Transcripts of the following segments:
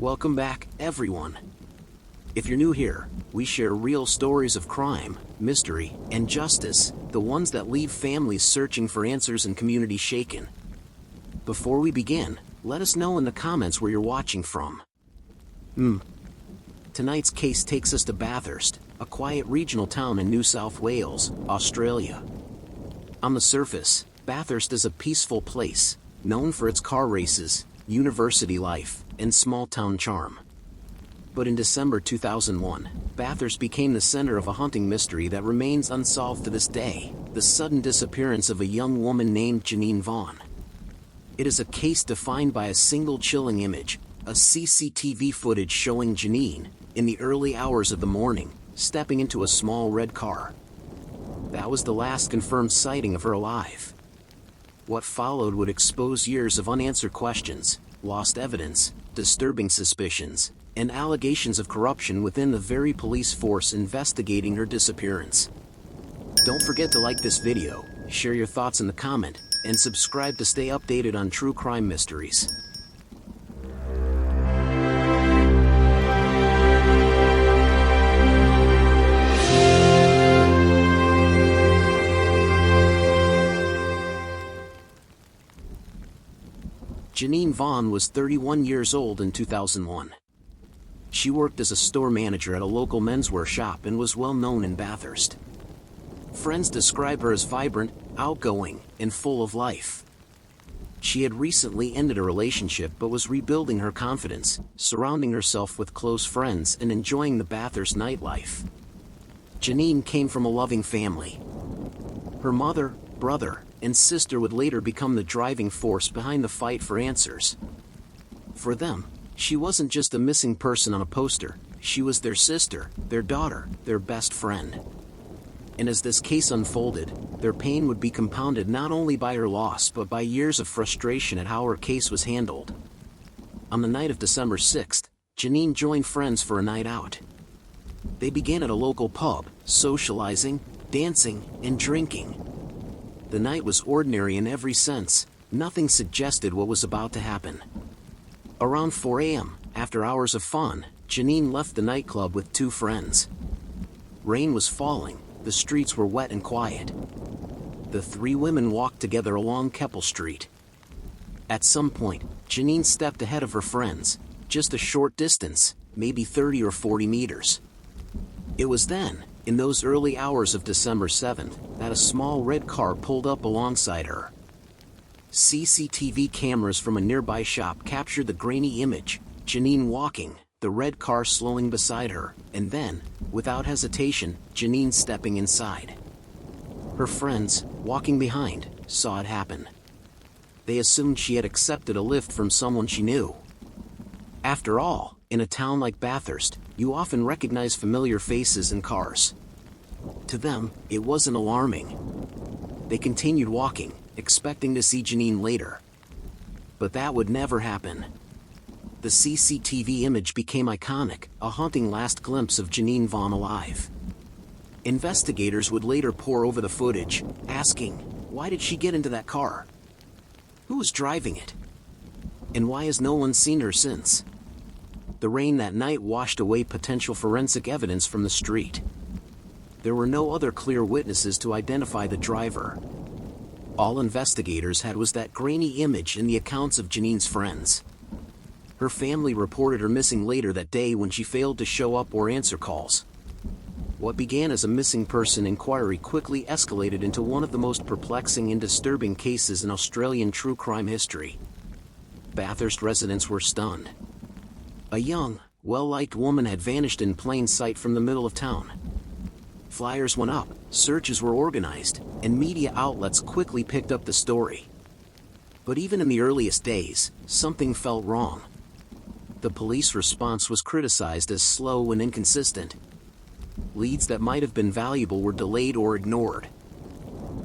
Welcome back, everyone. If you're new here, we share real stories of crime, mystery, and justice, the ones that leave families searching for answers and communities shaken. Before we begin, let us know in the comments where you're watching from. Tonight's case takes us to Bathurst, a quiet regional town in New South Wales, Australia. On the surface, Bathurst is a peaceful place, known for its car races, university life, and small-town charm. But in December 2001, Bathurst became the center of a haunting mystery that remains unsolved to this day: the sudden disappearance of a young woman named Janine Vaughan. It is a case defined by a single chilling image, a CCTV footage showing Janine, in the early hours of the morning, stepping into a small red car. That was the last confirmed sighting of her alive. What followed would expose years of unanswered questions, lost evidence, disturbing suspicions, and allegations of corruption within the very police force investigating her disappearance. Don't forget to like this video, share your thoughts in the comment, and subscribe to stay updated on true crime mysteries. Janine Vaughan was 31 years old in 2001. She worked as a store manager at a local menswear shop and was well known in Bathurst. Friends describe her as vibrant, outgoing, and full of life. She had recently ended a relationship but was rebuilding her confidence, surrounding herself with close friends and enjoying the Bathurst nightlife. Janine came from a loving family. Her mother, brother, and sister would later become the driving force behind the fight for answers. For them, she wasn't just a missing person on a poster, she was their sister, their daughter, their best friend. And as this case unfolded, their pain would be compounded not only by her loss but by years of frustration at how her case was handled. On the night of December 6th, Janine joined friends for a night out. They began at a local pub, socializing, dancing, and drinking. The night was ordinary in every sense, nothing suggested what was about to happen. Around 4 a.m., after hours of fun, Janine left the nightclub with two friends. Rain was falling, the streets were wet and quiet. The three women walked together along Keppel Street. At some point, Janine stepped ahead of her friends, just a short distance, maybe 30 or 40 meters. It was then, in those early hours of December 7th, that a small red car pulled up alongside her. CCTV cameras from a nearby shop captured the grainy image: Janine walking, the red car slowing beside her, and then, without hesitation, Janine stepping inside. Her friends, walking behind, saw it happen. They assumed she had accepted a lift from someone she knew. After all, in a town like Bathurst, you often recognize familiar faces and cars. To them, it wasn't alarming. They continued walking, expecting to see Janine later. But that would never happen. The CCTV image became iconic, a haunting last glimpse of Janine Vaughan alive. Investigators would later pore over the footage, asking, why did she get into that car? Who was driving it? And why has no one seen her since? The rain that night washed away potential forensic evidence from the street. There were no other clear witnesses to identify the driver. All investigators had was that grainy image and the accounts of Janine's friends. Her family reported her missing later that day when she failed to show up or answer calls. What began as a missing person inquiry quickly escalated into one of the most perplexing and disturbing cases in Australian true crime history. Bathurst residents were stunned. A young, well-liked woman had vanished in plain sight from the middle of town. Flyers went up, searches were organized, and media outlets quickly picked up the story. But even in the earliest days, something felt wrong. The police response was criticized as slow and inconsistent. Leads that might have been valuable were delayed or ignored.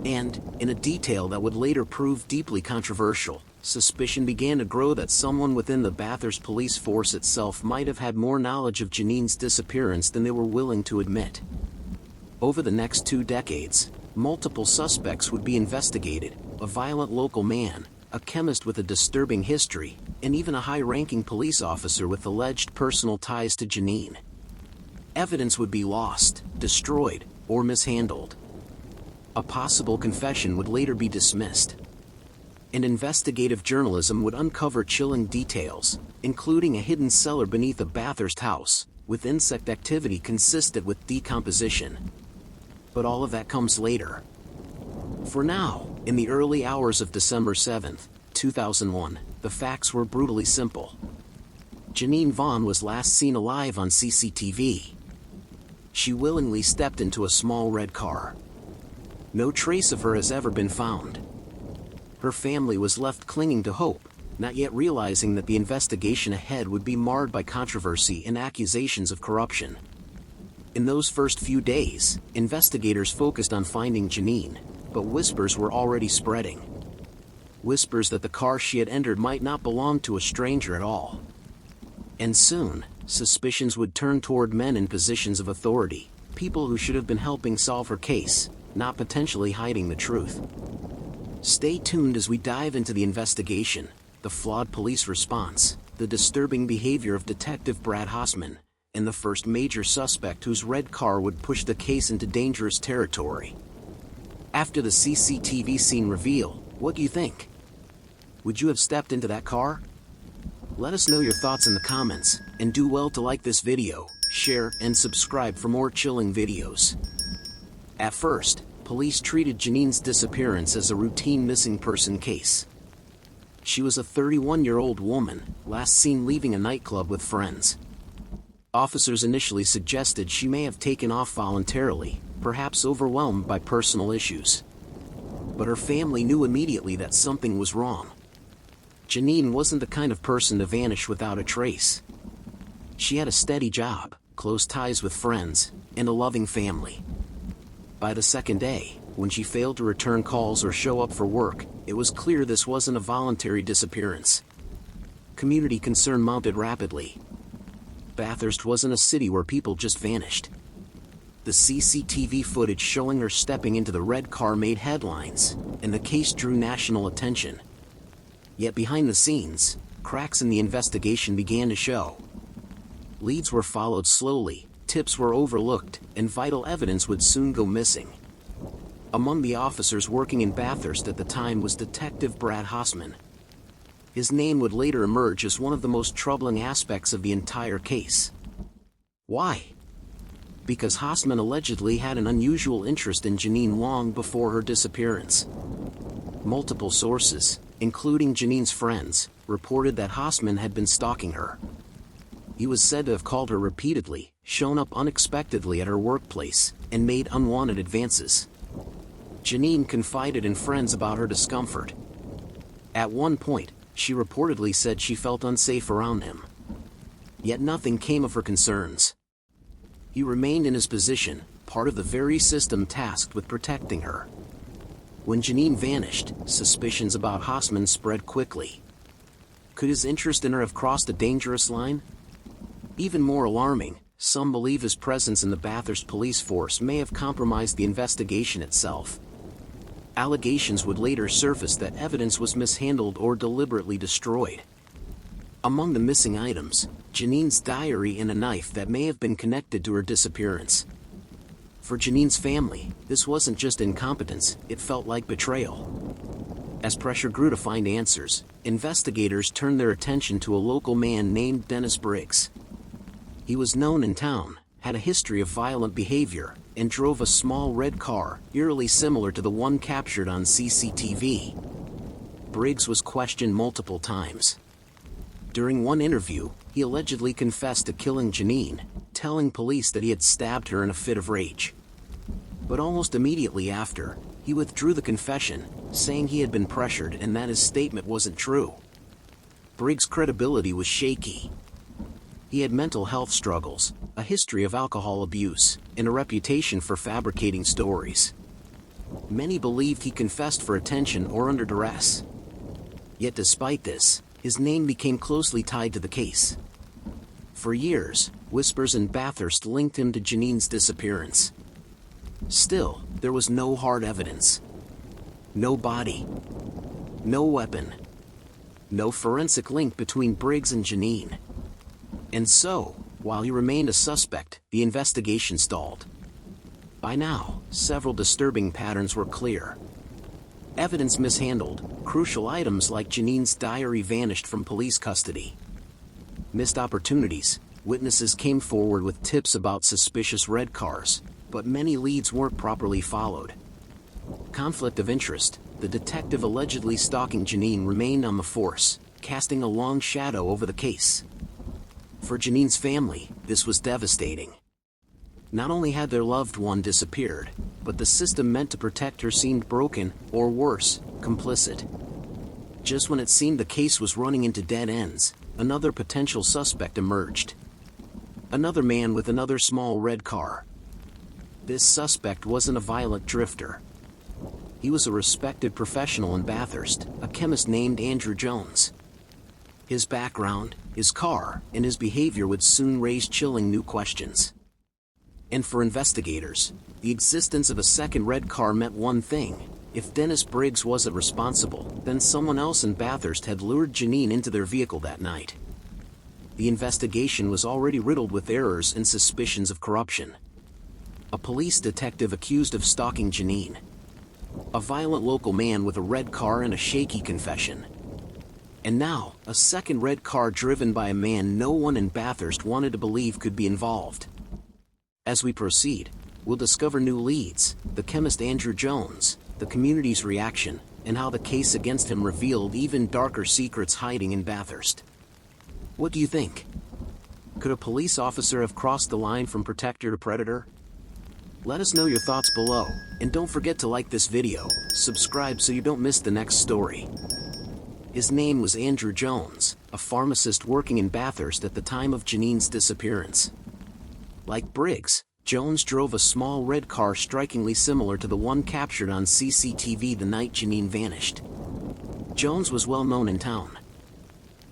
And, in a detail that would later prove deeply controversial, suspicion began to grow that someone within the Bathurst police force itself might have had more knowledge of Janine's disappearance than they were willing to admit. Over the next 2 decades, multiple suspects would be investigated: a violent local man, a chemist with a disturbing history, and even a high-ranking police officer with alleged personal ties to Janine. Evidence would be lost, destroyed, or mishandled. A possible confession would later be dismissed. And investigative journalism would uncover chilling details, including a hidden cellar beneath a Bathurst house, with insect activity consistent with decomposition. But all of that comes later. For now, in the early hours of December 7, 2001, the facts were brutally simple. Janine Vaughan was last seen alive on CCTV. She willingly stepped into a small red car. No trace of her has ever been found. Her family was left clinging to hope, not yet realizing that the investigation ahead would be marred by controversy and accusations of corruption. In those first few days, investigators focused on finding Janine, but whispers were already spreading. Whispers that the car she had entered might not belong to a stranger at all. And soon, suspicions would turn toward men in positions of authority, people who should have been helping solve her case, not potentially hiding the truth. Stay tuned as we dive into the investigation, the flawed police response, the disturbing behavior of Detective Brad Hausman, and the first major suspect whose red car would push the case into dangerous territory. After the CCTV scene reveal, what do you think? Would you have stepped into that car? Let us know your thoughts in the comments, and do well to like this video, share, and subscribe for more chilling videos. At first, police treated Janine's disappearance as a routine missing person case. She was a 31-year-old woman, last seen leaving a nightclub with friends. Officers initially suggested she may have taken off voluntarily, perhaps overwhelmed by personal issues. But her family knew immediately that something was wrong. Janine wasn't the kind of person to vanish without a trace. She had a steady job, close ties with friends, and a loving family. By the second day, when she failed to return calls or show up for work, it was clear this wasn't a voluntary disappearance. Community concern mounted rapidly. Bathurst wasn't a city where people just vanished. The CCTV footage showing her stepping into the red car made headlines, and the case drew national attention. Yet behind the scenes, cracks in the investigation began to show. Leads were followed slowly, tips were overlooked, and vital evidence would soon go missing. Among the officers working in Bathurst at the time was Detective Brad Hausman. His name would later emerge as one of the most troubling aspects of the entire case. Why? Because Hausman allegedly had an unusual interest in Janine long before her disappearance. Multiple sources, including Janine's friends, reported that Hausman had been stalking her. He was said to have called her repeatedly, shown up unexpectedly at her workplace, and made unwanted advances. Janine confided in friends about her discomfort. At one point, she reportedly said she felt unsafe around him. Yet nothing came of her concerns. He remained in his position, part of the very system tasked with protecting her. When Janine vanished, suspicions about Hausman spread quickly. Could his interest in her have crossed a dangerous line? Even more alarming, some believe his presence in the Bathurst police force may have compromised the investigation itself. Allegations would later surface that evidence was mishandled or deliberately destroyed. Among the missing items, Janine's diary and a knife that may have been connected to her disappearance. For Janine's family, this wasn't just incompetence, it felt like betrayal. As pressure grew to find answers, investigators turned their attention to a local man named Dennis Briggs. He was known in town, had a history of violent behavior, and drove a small red car, eerily similar to the one captured on CCTV. Briggs was questioned multiple times. During one interview, he allegedly confessed to killing Janine, telling police that he had stabbed her in a fit of rage. But almost immediately after, he withdrew the confession, saying he had been pressured and that his statement wasn't true. Briggs' credibility was shaky. He had mental health struggles, a history of alcohol abuse, and a reputation for fabricating stories. Many believed he confessed for attention or under duress. Yet despite this, his name became closely tied to the case. For years, whispers in Bathurst linked him to Janine's disappearance. Still, there was no hard evidence. No body. No weapon. No forensic link between Briggs and Janine. And so, while he remained a suspect, the investigation stalled. By now, several disturbing patterns were clear. Evidence mishandled, crucial items like Janine's diary vanished from police custody. Missed opportunities, witnesses came forward with tips about suspicious red cars, but many leads weren't properly followed. Conflict of interest, the detective allegedly stalking Janine remained on the force, casting a long shadow over the case. For Janine's family, this was devastating. Not only had their loved one disappeared, but the system meant to protect her seemed broken, or worse, complicit. Just when it seemed the case was running into dead ends, another potential suspect emerged. Another man with another small red car. This suspect wasn't a violent drifter. He was a respected professional in Bathurst, a chemist named Andrew Jones. His background, his car, and his behavior would soon raise chilling new questions. And for investigators, the existence of a second red car meant one thing: if Dennis Briggs wasn't responsible, then someone else in Bathurst had lured Janine into their vehicle that night. The investigation was already riddled with errors and suspicions of corruption. A police detective accused of stalking Janine. A violent local man with a red car and a shaky confession. And now, a second red car driven by a man no one in Bathurst wanted to believe could be involved. As we proceed, we'll discover new leads, the chemist Andrew Jones, the community's reaction, and how the case against him revealed even darker secrets hiding in Bathurst. What do you think? Could a police officer have crossed the line from protector to predator? Let us know your thoughts below, and don't forget to like this video, subscribe so you don't miss the next story. His name was Andrew Jones, a pharmacist working in Bathurst at the time of Janine's disappearance. Like Briggs, Jones drove a small red car strikingly similar to the one captured on CCTV the night Janine vanished. Jones was well known in town.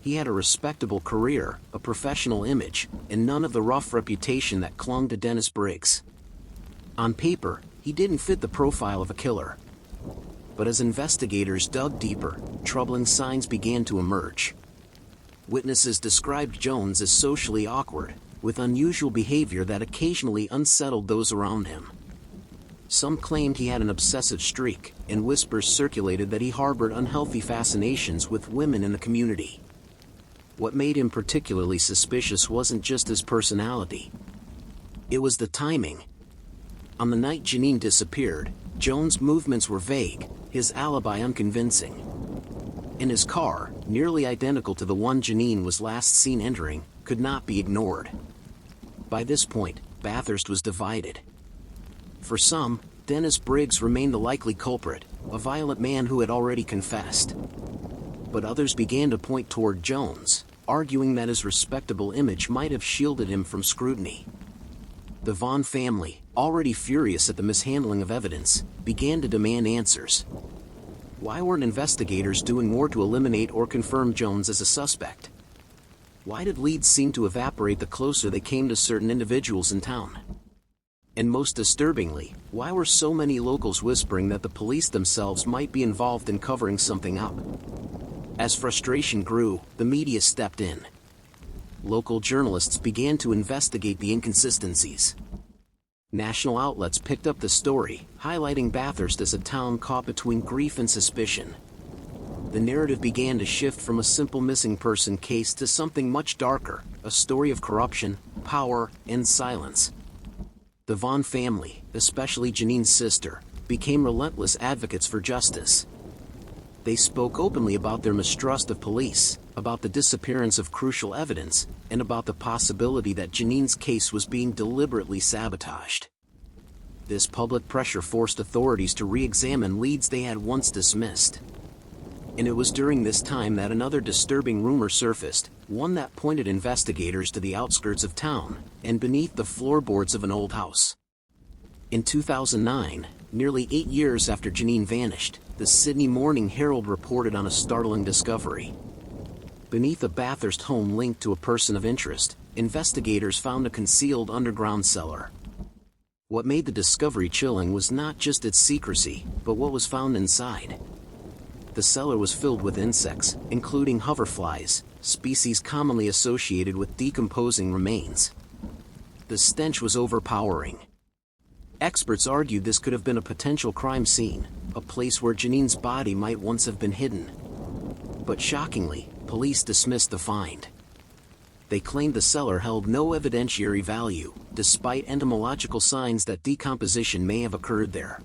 He had a respectable career, a professional image, and none of the rough reputation that clung to Dennis Briggs. On paper, he didn't fit the profile of a killer. But as investigators dug deeper, troubling signs began to emerge. Witnesses described Jones as socially awkward, with unusual behavior that occasionally unsettled those around him. Some claimed he had an obsessive streak, and whispers circulated that he harbored unhealthy fascinations with women in the community. What made him particularly suspicious wasn't just his personality. It was the timing. On the night Janine disappeared, Jones' movements were vague, his alibi unconvincing. And his car, nearly identical to the one Janine was last seen entering, could not be ignored. By this point, Bathurst was divided. For some, Dennis Briggs remained the likely culprit, a violent man who had already confessed. But others began to point toward Jones, arguing that his respectable image might have shielded him from scrutiny. The Vaughan family, already furious at the mishandling of evidence, began to demand answers. Why weren't investigators doing more to eliminate or confirm Jones as a suspect? Why did leads seem to evaporate the closer they came to certain individuals in town? And most disturbingly, why were so many locals whispering that the police themselves might be involved in covering something up? As frustration grew, the media stepped in. Local journalists began to investigate the inconsistencies. National outlets picked up the story, highlighting Bathurst as a town caught between grief and suspicion. The narrative began to shift from a simple missing person case to something much darker, a story of corruption, power, and silence. The Vaughan family, especially Janine's sister, became relentless advocates for justice. They spoke openly about their mistrust of police, about the disappearance of crucial evidence, and about the possibility that Janine's case was being deliberately sabotaged. This public pressure forced authorities to re-examine leads they had once dismissed. And it was during this time that another disturbing rumor surfaced, one that pointed investigators to the outskirts of town, and beneath the floorboards of an old house. In 2009, nearly 8 years after Janine vanished, the Sydney Morning Herald reported on a startling discovery. Beneath a Bathurst home linked to a person of interest, investigators found a concealed underground cellar. What made the discovery chilling was not just its secrecy, but what was found inside. The cellar was filled with insects, including hoverflies, species commonly associated with decomposing remains. The stench was overpowering. Experts argued this could have been a potential crime scene, a place where Janine's body might once have been hidden. But shockingly, police dismissed the find. They claimed the cellar held no evidentiary value, despite entomological signs that decomposition may have occurred there.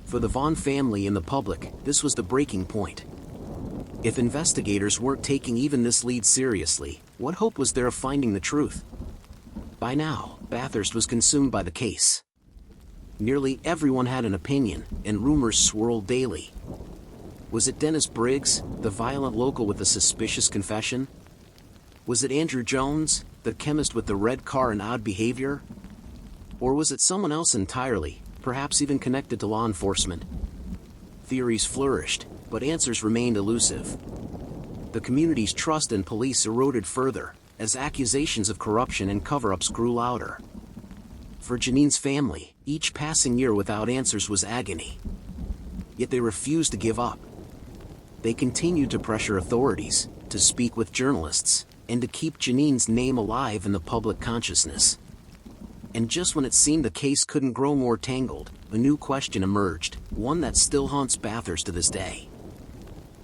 For the Vaughan family and the public, this was the breaking point. If investigators weren't taking even this lead seriously, what hope was there of finding the truth? By now, Bathurst was consumed by the case. Nearly everyone had an opinion, and rumors swirled daily. Was it Dennis Briggs, the violent local with the suspicious confession? Was it Andrew Jones, the chemist with the red car and odd behavior? Or was it someone else entirely, perhaps even connected to law enforcement? Theories flourished, but answers remained elusive. The community's trust in police eroded further, as accusations of corruption and cover-ups grew louder. For Janine's family, each passing year without answers was agony. Yet they refused to give up. They continued to pressure authorities, to speak with journalists, and to keep Janine's name alive in the public consciousness. And just when it seemed the case couldn't grow more tangled, a new question emerged, one that still haunts Bathurst to this day.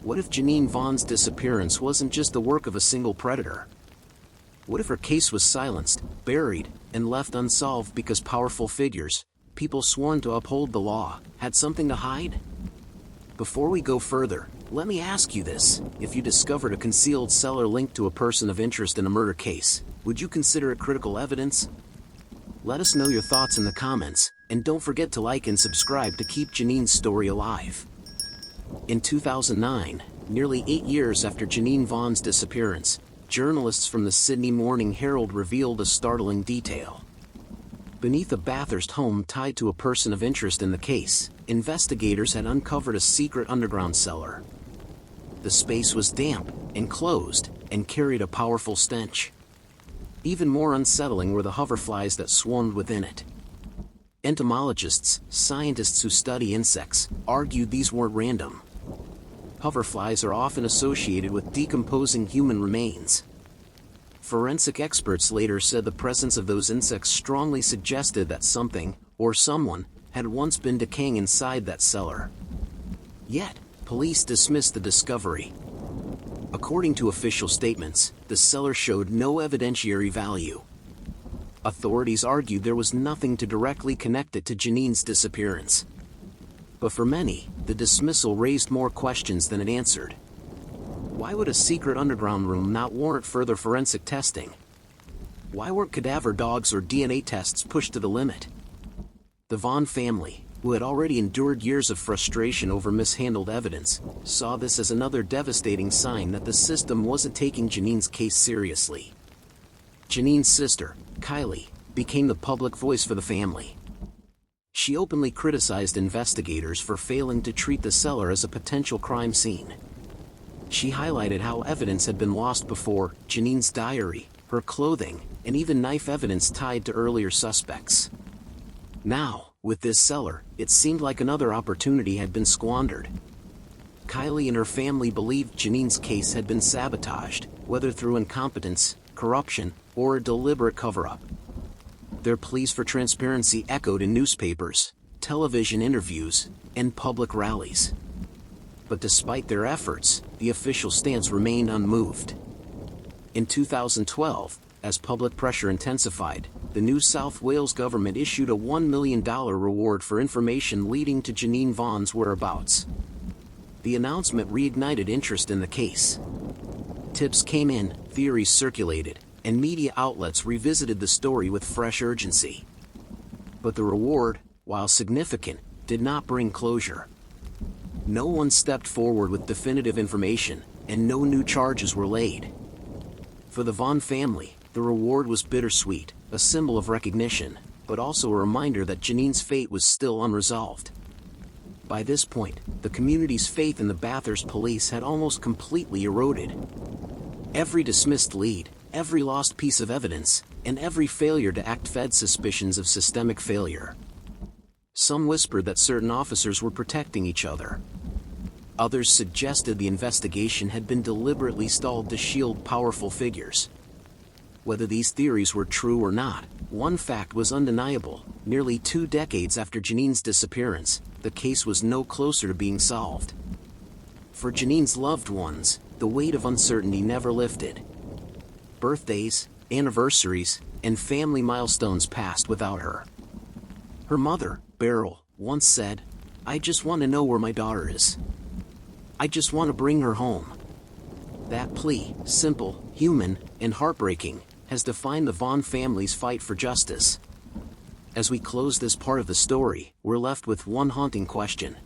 What if Janine Vaughan's disappearance wasn't just the work of a single predator? What if her case was silenced, buried, and left unsolved because powerful figures, people sworn to uphold the law, had something to hide? Before we go further, let me ask you this: if you discovered a concealed cellar linked to a person of interest in a murder case, would you consider it critical evidence? Let us know your thoughts in the comments, and don't forget to like and subscribe to keep Janine's story alive. In 2009, nearly 8 years after Janine Vaughan's disappearance, journalists from the Sydney Morning Herald revealed a startling detail. Beneath a Bathurst home tied to a person of interest in the case, investigators had uncovered a secret underground cellar. The space was damp, enclosed, and carried a powerful stench. Even more unsettling were the hoverflies that swarmed within it. Entomologists, scientists who study insects, argued these weren't random. Hoverflies are often associated with decomposing human remains. Forensic experts later said the presence of those insects strongly suggested that something, or someone, had once been decaying inside that cellar. Yet, police dismissed the discovery. According to official statements, the cellar showed no evidentiary value. Authorities argued there was nothing to directly connect it to Janine's disappearance. But for many, the dismissal raised more questions than it answered. Why would a secret underground room not warrant further forensic testing? Why weren't cadaver dogs or DNA tests pushed to the limit? The Vaughan family, who had already endured years of frustration over mishandled evidence, saw this as another devastating sign that the system wasn't taking Janine's case seriously. Janine's sister, Kylie, became the public voice for the family. She openly criticized investigators for failing to treat the cellar as a potential crime scene. She highlighted how evidence had been lost before: Janine's diary, her clothing, and even knife evidence tied to earlier suspects. Now, with this cellar, it seemed like another opportunity had been squandered. Kylie and her family believed Janine's case had been sabotaged, whether through incompetence, corruption, or a deliberate cover-up. Their pleas for transparency echoed in newspapers, television interviews, and public rallies. But despite their efforts, the official stance remained unmoved. In 2012, as public pressure intensified, the New South Wales government issued a $1 million reward for information leading to Janine Vaughan's whereabouts. The announcement reignited interest in the case. Tips came in, theories circulated, and media outlets revisited the story with fresh urgency. But the reward, while significant, did not bring closure. No one stepped forward with definitive information, and no new charges were laid. For the Vaughan family, the reward was bittersweet, a symbol of recognition, but also a reminder that Janine's fate was still unresolved. By this point, the community's faith in the Bathurst police had almost completely eroded. Every dismissed lead, every lost piece of evidence, and every failure to act fed suspicions of systemic failure. Some whispered that certain officers were protecting each other. Others suggested the investigation had been deliberately stalled to shield powerful figures. Whether these theories were true or not, one fact was undeniable: nearly 2 decades after Janine's disappearance, the case was no closer to being solved. For Janine's loved ones, the weight of uncertainty never lifted. Birthdays, anniversaries, and family milestones passed without her. Her mother, Beryl, once said, "I just want to know where my daughter is. I just want to bring her home." That plea, simple, human, and heartbreaking, has defined the Vaughan family's fight for justice. As we close this part of the story, we're left with one haunting question.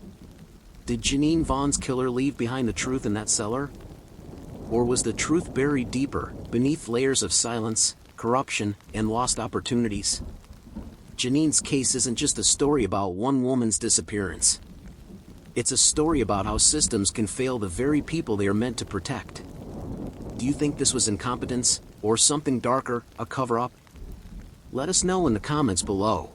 Did Janine Vaughan's killer leave behind the truth in that cellar? Or was the truth buried deeper, beneath layers of silence, corruption, and lost opportunities? Janine's case isn't just a story about one woman's disappearance. It's a story about how systems can fail the very people they are meant to protect. Do you think this was incompetence, or something darker, a cover-up? Let us know in the comments below.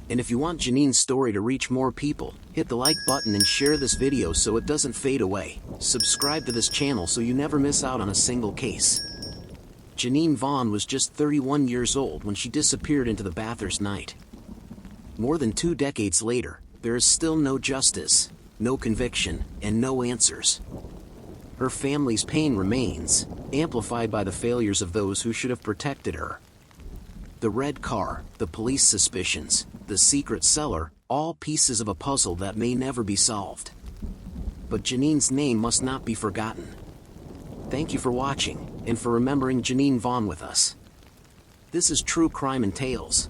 And if you want Janine's story to reach more people, hit the like button and share this video so it doesn't fade away. Subscribe to this channel so you never miss out on a single case. Janine Vaughan was just 31 years old when she disappeared into the Bathurst night. More than 2 decades later, there is still no justice, no conviction, and no answers. Her family's pain remains, amplified by the failures of those who should have protected her. The red car, the police suspicions, the secret cellar, all pieces of a puzzle that may never be solved. But Janine's name must not be forgotten. Thank you for watching, and for remembering Janine Vaughan with us. This is True Crime and Tales.